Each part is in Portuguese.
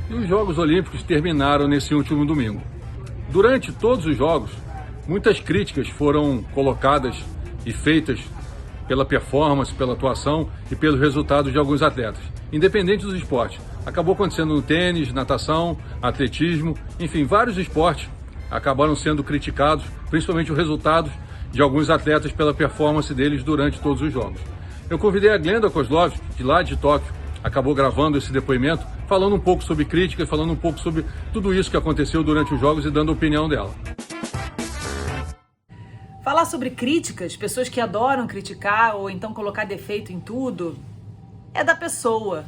E os Jogos Olímpicos terminaram nesse último domingo. Durante todos os Jogos, muitas críticas foram colocadas e feitas pela performance, pela atuação e pelos resultados de alguns atletas, independente dos esportes. Acabou acontecendo no tênis, natação, atletismo, enfim, vários esportes acabaram sendo criticados, principalmente os resultados de alguns atletas pela performance deles durante todos os Jogos. Eu convidei a Glenda Kozlovski, de lá de Tóquio, acabou gravando esse depoimento, falando um pouco sobre crítica, falando um pouco sobre tudo isso que aconteceu durante os Jogos e dando a opinião dela. Falar sobre críticas, pessoas que adoram criticar ou então colocar defeito em tudo, é da pessoa.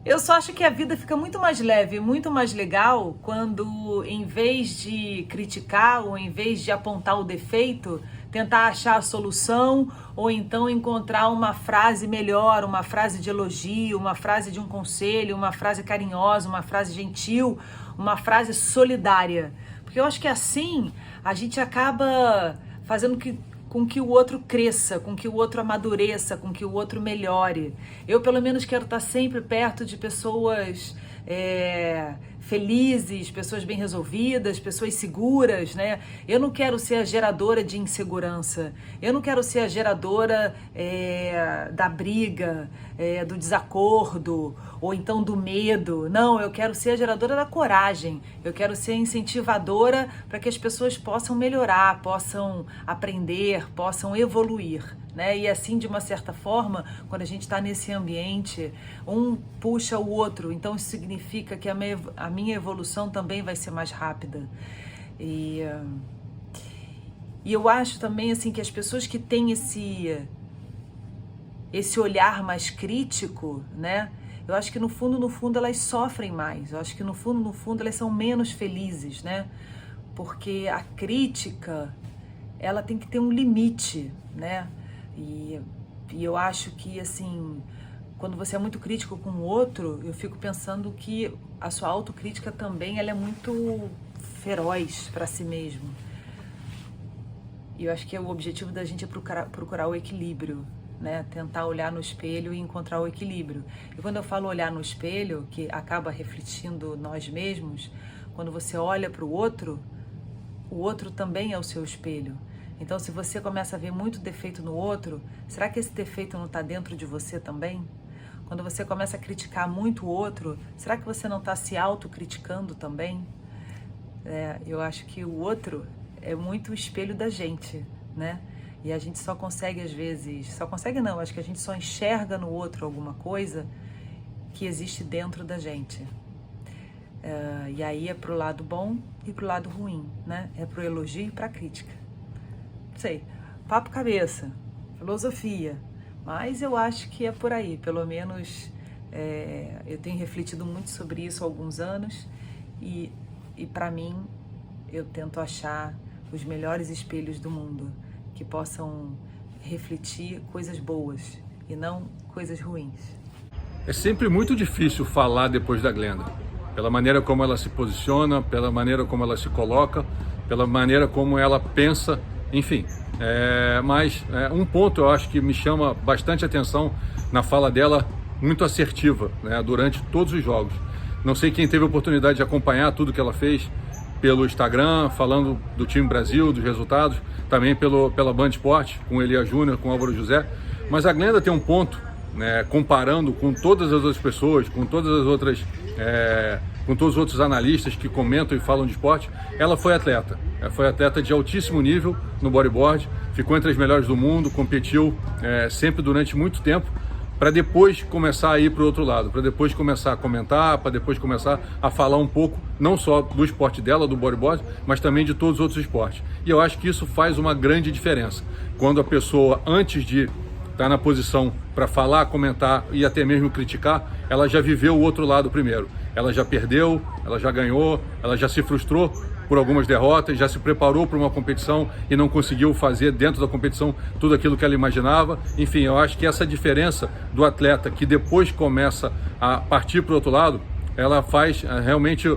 Eu só acho que a vida fica muito mais leve, muito mais legal quando, em vez de criticar ou em vez de apontar o defeito, tentar achar a solução ou então encontrar uma frase melhor, uma frase de elogio, uma frase de um conselho, uma frase carinhosa, uma frase gentil, uma frase solidária. Porque eu acho que assim a gente acaba fazendo com que o outro cresça, com que o outro amadureça, com que o outro melhore. Eu, pelo menos, quero estar sempre perto de pessoas felizes, pessoas bem resolvidas, pessoas seguras, né? Eu não quero ser a geradora de insegurança, eu não quero ser a geradora da briga, do desacordo, ou então do medo. Não, eu quero ser a geradora da coragem, eu quero ser incentivadora para que as pessoas possam melhorar, possam aprender, possam evoluir, né? E assim, de uma certa forma, quando a gente está nesse ambiente, um puxa o outro, então isso significa que a minha evolução também vai ser mais rápida. E eu acho também assim que as pessoas que têm esse olhar mais crítico, né? Eu acho que no fundo elas sofrem mais. Eu acho que no fundo elas são menos felizes, né? Porque a crítica, ela tem que ter um limite, né? E eu acho que, assim, quando você é muito crítico com o outro, eu fico pensando que a sua autocrítica também, ela é muito feroz para si mesmo. E eu acho que o objetivo da gente é procurar o equilíbrio, né? Tentar olhar no espelho e encontrar o equilíbrio. E quando eu falo olhar no espelho, que acaba refletindo nós mesmos, quando você olha para o outro também é o seu espelho. Então, se você começa a ver muito defeito no outro, será que esse defeito não está dentro de você também? Quando você começa a criticar muito o outro, será que você não está se autocriticando também? Eu acho que o outro é muito o espelho da gente, né? E a gente só consegue, às vezes... Só consegue não, acho que a gente só enxerga no outro alguma coisa que existe dentro da gente. E aí é pro lado bom e pro lado ruim, né? É pro elogio e pra crítica. Não sei, papo cabeça, filosofia, mas eu acho que é por aí, pelo menos eu tenho refletido muito sobre isso há alguns anos e para mim eu tento achar os melhores espelhos do mundo que possam refletir coisas boas e não coisas ruins. É sempre muito difícil falar depois da Glenda, pela maneira como ela se posiciona, pela maneira como ela se coloca, pela maneira como ela pensa. Enfim, mas um ponto eu acho que me chama bastante atenção na fala dela, muito assertiva, né, durante todos os Jogos. Não sei quem teve a oportunidade de acompanhar tudo que ela fez pelo Instagram, falando do time Brasil, dos resultados, também pela Band Esporte, com Elia Júnior, com Álvaro José. Mas a Glenda tem um ponto, né, comparando com todas as outras pessoas, com todas as outras... com todos os outros analistas que comentam e falam de esporte, ela foi atleta. Foi atleta de altíssimo nível no bodyboard, ficou entre as melhores do mundo, competiu sempre durante muito tempo, para depois começar a ir para o outro lado, para depois começar a comentar, para depois começar a falar um pouco, não só do esporte dela, do bodyboard, mas também de todos os outros esportes. E eu acho que isso faz uma grande diferença. Quando a pessoa, antes de estar na posição para falar, comentar e até mesmo criticar, ela já viveu o outro lado primeiro. Ela já perdeu, ela já ganhou, ela já se frustrou por algumas derrotas, já se preparou para uma competição e não conseguiu fazer dentro da competição tudo aquilo que ela imaginava. Enfim, eu acho que essa diferença do atleta que depois começa a partir para o outro lado, ela faz realmente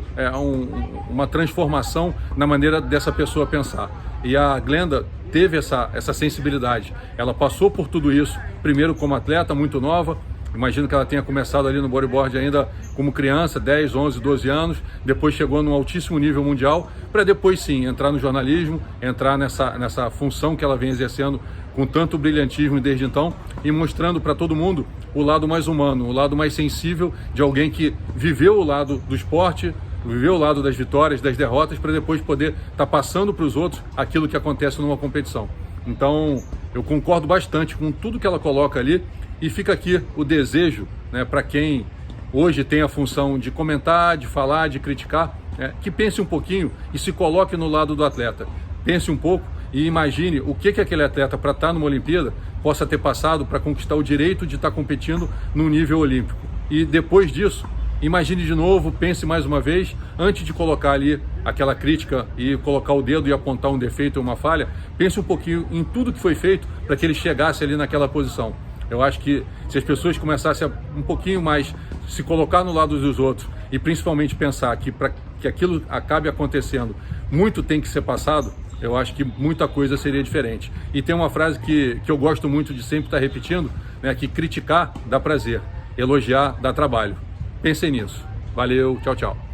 uma transformação na maneira dessa pessoa pensar. E a Glenda teve essa sensibilidade. Ela passou por tudo isso, primeiro como atleta muito nova, Imagino que ela tenha começado ali no bodyboard ainda como criança, 10, 11, 12 anos, depois chegou num altíssimo nível mundial, para depois sim entrar no jornalismo, entrar nessa função que ela vem exercendo com tanto brilhantismo desde então, e mostrando para todo mundo o lado mais humano, o lado mais sensível de alguém que viveu o lado do esporte, viveu o lado das vitórias, das derrotas, para depois poder estar passando para os outros aquilo que acontece numa competição. Então, eu concordo bastante com tudo que ela coloca ali, e fica aqui o desejo, né, para quem hoje tem a função de comentar, de falar, de criticar, né, que pense um pouquinho e se coloque no lado do atleta. Pense um pouco e imagine o que aquele atleta, para estar numa Olimpíada, possa ter passado para conquistar o direito de estar competindo no nível olímpico. E depois disso, imagine de novo, pense mais uma vez, antes de colocar ali aquela crítica e colocar o dedo e apontar um defeito ou uma falha, pense um pouquinho em tudo que foi feito para que ele chegasse ali naquela posição. Eu acho que se as pessoas começassem a um pouquinho mais se colocar no lado dos outros e principalmente pensar que para que aquilo acabe acontecendo, muito tem que ser passado, eu acho que muita coisa seria diferente. E tem uma frase que eu gosto muito de sempre estar repetindo, né, que criticar dá prazer, elogiar dá trabalho. Pensem nisso. Valeu, tchau, tchau.